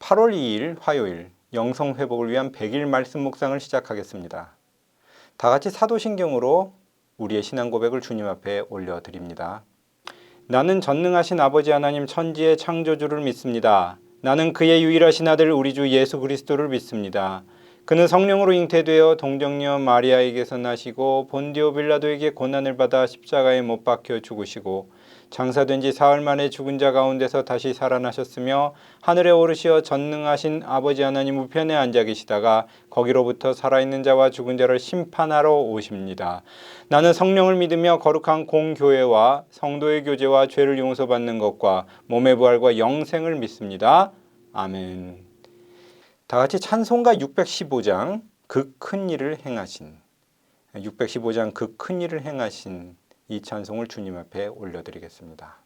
8월 2일 화요일 영성 회복을 위한 100일 말씀 묵상을 시작하겠습니다. 다 같이 사도신경으로 우리의 신앙 고백을 주님 앞에 올려드립니다. 나는 전능하신 아버지 하나님 천지의 창조주를 믿습니다. 나는 그의 유일하신 아들 우리 주 예수 그리스도를 믿습니다. 그는 성령으로 잉태되어 동정녀 마리아에게서 나시고 본디오 빌라도에게 고난을 받아 십자가에 못 박혀 죽으시고 장사된 지 사흘 만에 죽은 자 가운데서 다시 살아나셨으며 하늘에 오르시어 전능하신 아버지 하나님 우편에 앉아 계시다가 거기로부터 살아있는 자와 죽은 자를 심판하러 오십니다. 나는 성령을 믿으며 거룩한 공교회와 성도의 교제와 죄를 용서받는 것과 몸의 부활과 영생을 믿습니다. 아멘. 다 같이 찬송가 615장 그 큰 일을 행하신 615장 그 큰 일을 행하신 이 찬송을 주님 앞에 올려드리겠습니다.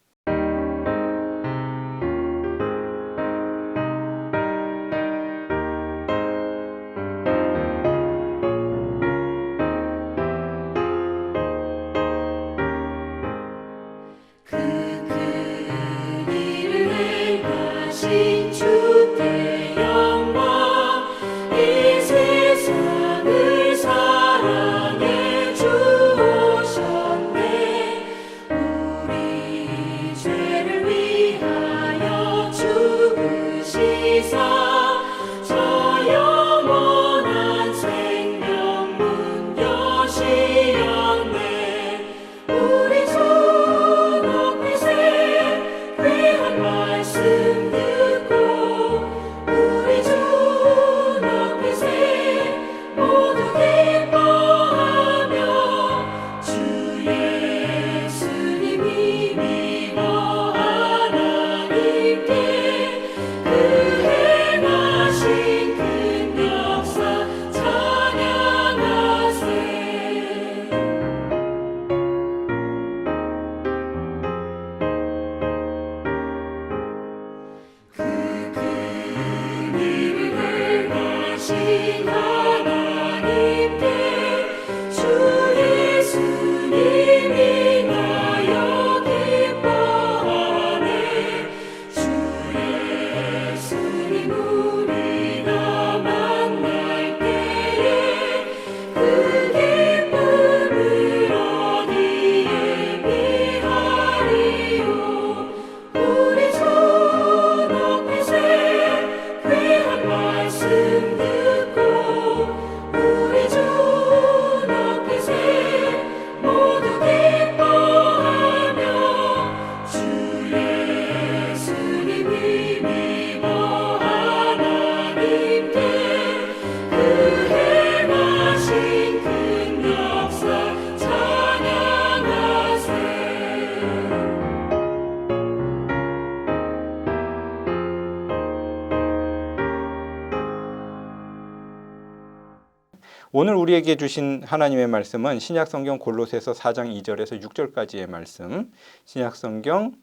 오늘 우리에게 주신 하나님의 말씀은 신약성경 골로새서 4장 2절에서 6절까지의 말씀, 신약성경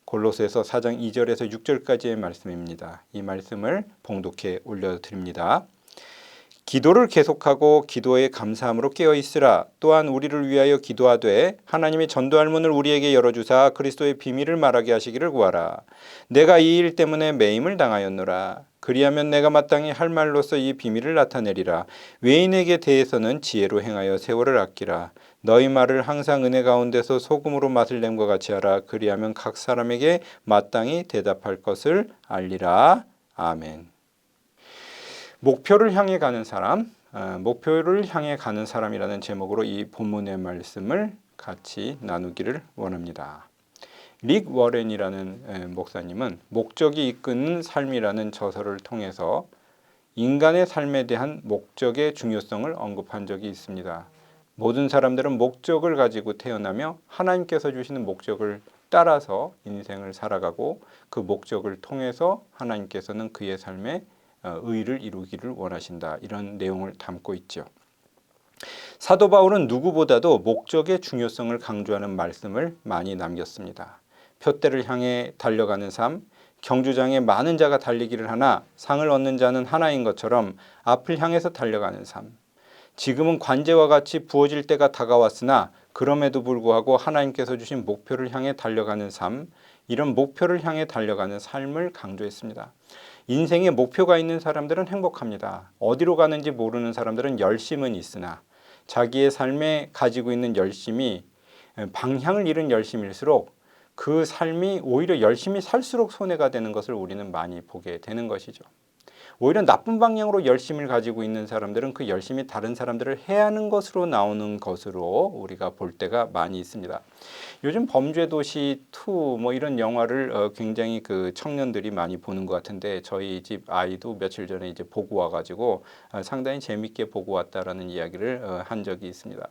골로새서 4장 2절에서 6절까지의 말씀입니다. 이 말씀을 봉독해 올려드립니다. 기도를 계속하고 기도에 감사함으로 깨어있으라. 또한 우리를 위하여 기도하되 하나님이 전도할 문을 우리에게 열어주사 그리스도의 비밀을 말하게 하시기를 구하라. 내가 이 일 때문에 매임을 당하였노라. 그리하면 내가 마땅히 할 말로서 이 비밀을 나타내리라. 외인에게 대해서는 지혜로 행하여 세월을 아끼라. 너희 말을 항상 은혜 가운데서 소금으로 맛을 냄과 같이 하라. 그리하면 각 사람에게 마땅히 대답할 것을 알리라. 아멘. 목표를 향해 가는 사람, 목표를 향해 가는 사람이라는 제목으로 이 본문의 말씀을 같이 나누기를 원합니다. 릭 워렌이라는 목사님은 목적이 이끄는 삶이라는 저서를 통해서 인간의 삶에 대한 목적의 중요성을 언급한 적이 있습니다. 모든 사람들은 목적을 가지고 태어나며 하나님께서 주시는 목적을 따라서 인생을 살아가고 그 목적을 통해서 하나님께서는 그의 삶에 의를 이루기를 원하신다. 이런 내용을 담고 있죠. 사도 바울은 누구보다도 목적의 중요성을 강조하는 말씀을 많이 남겼습니다. 표대를 향해 달려가는 삶, 경주장에 많은 자가 달리기를 하나 상을 얻는 자는 하나인 것처럼 앞을 향해서 달려가는 삶. 지금은 관제와 같이 부어질 때가 다가왔으나 그럼에도 불구하고 하나님께서 주신 목표를 향해 달려가는 삶, 이런 목표를 향해 달려가는 삶을 강조했습니다. 인생에 목표가 있는 사람들은 행복합니다. 어디로 가는지 모르는 사람들은 열심은 있으나 자기의 삶에 가지고 있는 열심이 방향을 잃은 열심일수록 그 삶이 오히려 열심히 살수록 손해가 되는 것을 우리는 많이 보게 되는 것이죠. 오히려 나쁜 방향으로 열심을 가지고 있는 사람들은 그 열심이 다른 사람들을 해하는 것으로 나오는 것으로 우리가 볼 때가 많이 있습니다. 요즘 범죄도시 2 뭐 이런 영화를 굉장히 그 청년들이 많이 보는 것 같은데 저희 집 아이도 며칠 전에 이제 보고 와가지고 상당히 재밌게 보고 왔다라는 이야기를 한 적이 있습니다.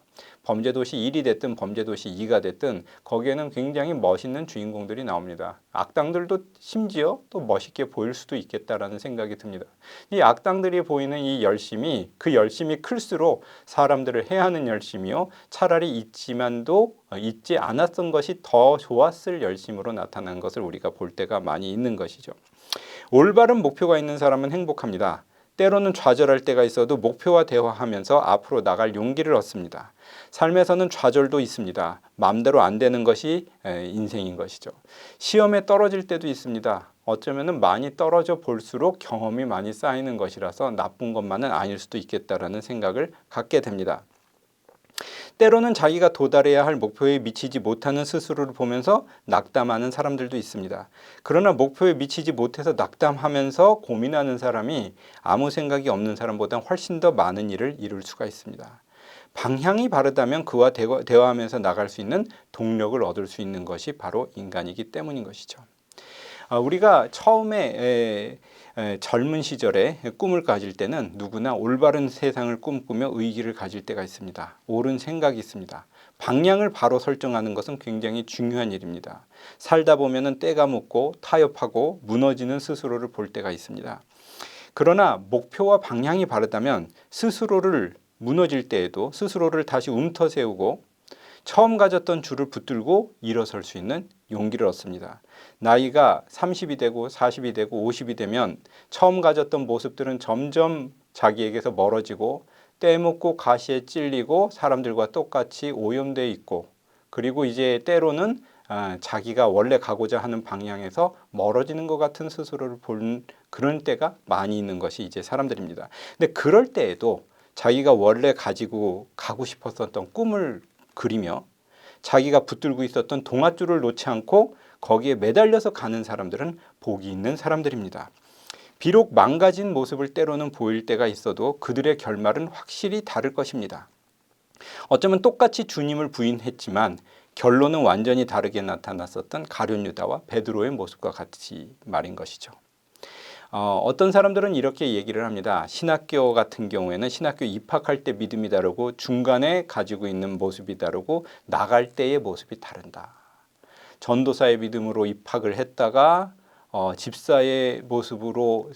범죄도시 1이 됐든 범죄도시 2가 됐든 거기에는 굉장히 멋있는 주인공들이 나옵니다. 악당들도 심지어 또 멋있게 보일 수도 있겠다라는 생각이 듭니다. 이 악당들이 보이는 이 열심이 그 열심이 클수록 사람들을 해하는 열심이요 차라리 있지만도 있지 않았던 것이 더 좋았을 열심으로 나타나는 것을 우리가 볼 때가 많이 있는 것이죠. 올바른 목표가 있는 사람은 행복합니다. 때로는 좌절할 때가 있어도 목표와 대화하면서 앞으로 나갈 용기를 얻습니다. 삶에서는 좌절도 있습니다. 마음대로 안 되는 것이 인생인 것이죠. 시험에 떨어질 때도 있습니다. 어쩌면 많이 떨어져 볼수록 경험이 많이 쌓이는 것이라서 나쁜 것만은 아닐 수도 있겠다라는 생각을 갖게 됩니다. 때로는 자기가 도달해야 할 목표에 미치지 못하는 스스로를 보면서 낙담하는 사람들도 있습니다. 그러나 목표에 미치지 못해서 낙담하면서 고민하는 사람이 아무 생각이 없는 사람보다 훨씬 더 많은 일을 이룰 수가 있습니다. 방향이 바르다면 그와 대화하면서 나갈 수 있는 동력을 얻을 수 있는 것이 바로 인간이기 때문인 것이죠. 우리가 처음에 젊은 시절에 꿈을 가질 때는 누구나 올바른 세상을 꿈꾸며 의지를 가질 때가 있습니다. 옳은 생각이 있습니다. 방향을 바로 설정하는 것은 굉장히 중요한 일입니다. 살다 보면은 때가 묻고 타협하고 무너지는 스스로를 볼 때가 있습니다. 그러나 목표와 방향이 바르다면 스스로를 무너질 때에도 스스로를 다시 움터세우고 처음 가졌던 줄을 붙들고 일어설 수 있는 용기를 얻습니다. 나이가 30이 되고 40이 되고 50이 되면 처음 가졌던 모습들은 점점 자기에게서 멀어지고 떼먹고 가시에 찔리고 사람들과 똑같이 오염되어 있고 그리고 이제 때로는 자기가 원래 가고자 하는 방향에서 멀어지는 것 같은 스스로를 보는 그런 때가 많이 있는 것이 이제 사람들입니다. 근데 그럴 때에도 자기가 원래 가지고 가고 싶었던 꿈을 그리며 자기가 붙들고 있었던 동아줄을 놓지 않고 거기에 매달려서 가는 사람들은 복이 있는 사람들입니다. 비록 망가진 모습을 때로는 보일 때가 있어도 그들의 결말은 확실히 다를 것입니다. 어쩌면 똑같이 주님을 부인했지만 결론은 완전히 다르게 나타났었던 가룟 유다와 베드로의 모습과 같이 말인 것이죠. 어떤 사람들은 이렇게 얘기를 합니다. 신학교 같은 경우에는 신학교 입학할 때 믿음이 다르고 중간에 가지고 있는 모습이 다르고 나갈 때의 모습이 다른다. 전도사의 믿음으로 입학을 했다가 집사의 모습으로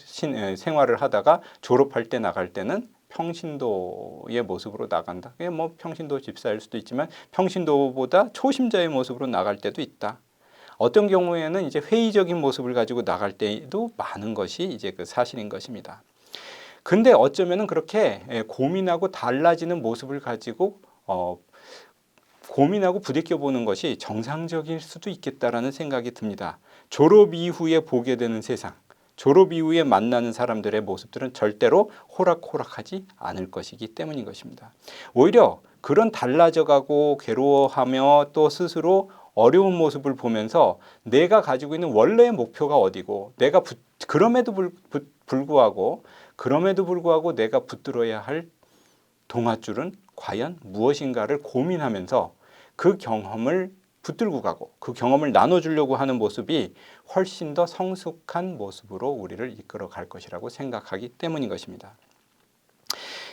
생활을 하다가 졸업할 때 나갈 때는 평신도의 모습으로 나간다. 뭐 평신도 집사일 수도 있지만 평신도보다 초심자의 모습으로 나갈 때도 있다. 어떤 경우에는 이제 회의적인 모습을 가지고 나갈 때도 많은 것이 이제 그 사실인 것입니다. 근데 어쩌면은 그렇게 고민하고 달라지는 모습을 가지고 고민하고 부딪혀 보는 것이 정상적일 수도 있겠다라는 생각이 듭니다. 졸업 이후에 보게 되는 세상, 졸업 이후에 만나는 사람들의 모습들은 절대로 호락호락하지 않을 것이기 때문인 것입니다. 오히려 그런 달라져가고 괴로워하며 또 스스로 어려운 모습을 보면서 내가 가지고 있는 원래의 목표가 어디고 그럼에도 불구하고 내가 붙들어야 할 동아줄은 과연 무엇인가를 고민하면서 그 경험을 붙들고 가고 그 경험을 나눠주려고 하는 모습이 훨씬 더 성숙한 모습으로 우리를 이끌어 갈 것이라고 생각하기 때문인 것입니다.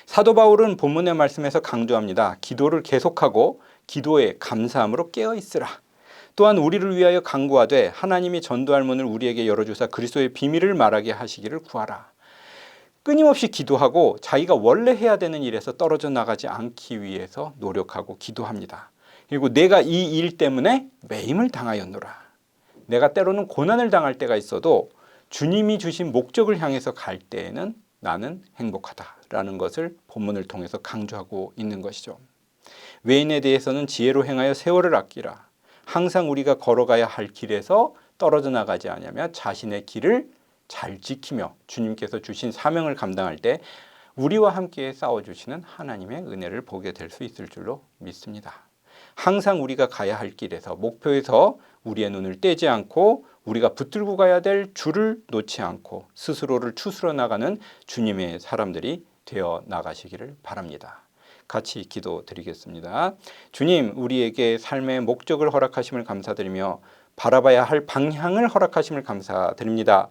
사도 바울은 본문의 말씀에서 강조합니다. 기도를 계속하고 기도에 감사함으로 깨어 있으라. 또한 우리를 위하여 간구하되 하나님이 전도할 문을 우리에게 열어주사 그리스도의 비밀을 말하게 하시기를 구하라. 끊임없이 기도하고 자기가 원래 해야 되는 일에서 떨어져 나가지 않기 위해서 노력하고 기도합니다. 그리고 내가 이 일 때문에 매임을 당하였노라. 내가 때로는 고난을 당할 때가 있어도 주님이 주신 목적을 향해서 갈 때에는 나는 행복하다라는 것을 본문을 통해서 강조하고 있는 것이죠. 외인에 대해서는 지혜로 행하여 세월을 아끼라. 항상 우리가 걸어가야 할 길에서 떨어져 나가지 않으며 자신의 길을 잘 지키며 주님께서 주신 사명을 감당할 때 우리와 함께 싸워주시는 하나님의 은혜를 보게 될 수 있을 줄로 믿습니다. 항상 우리가 가야 할 길에서 목표에서 우리의 눈을 떼지 않고 우리가 붙들고 가야 될 줄을 놓지 않고 스스로를 추스러 나가는 주님의 사람들이 되어 나가시기를 바랍니다. 같이 기도드리겠습니다. 주님, 우리에게 삶의 목적을 허락하심을 감사드리며 바라봐야 할 방향을 허락하심을 감사드립니다.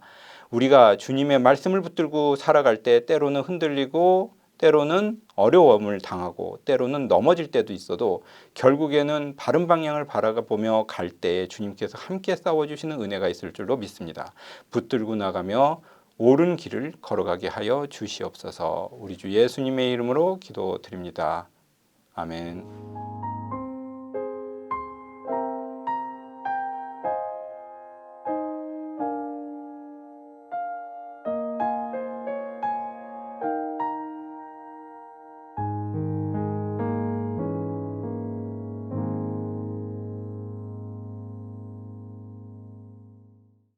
우리가 주님의 말씀을 붙들고 살아갈 때 때로는 흔들리고 때로는 어려움을 당하고 때로는 넘어질 때도 있어도 결국에는 바른 방향을 바라보며 갈 때에 주님께서 함께 싸워주시는 은혜가 있을 줄로 믿습니다. 붙들고 나가며 옳은 길을 걸어가게 하여 주시옵소서. 우리 주 예수님의 이름으로 기도드립니다. 아멘.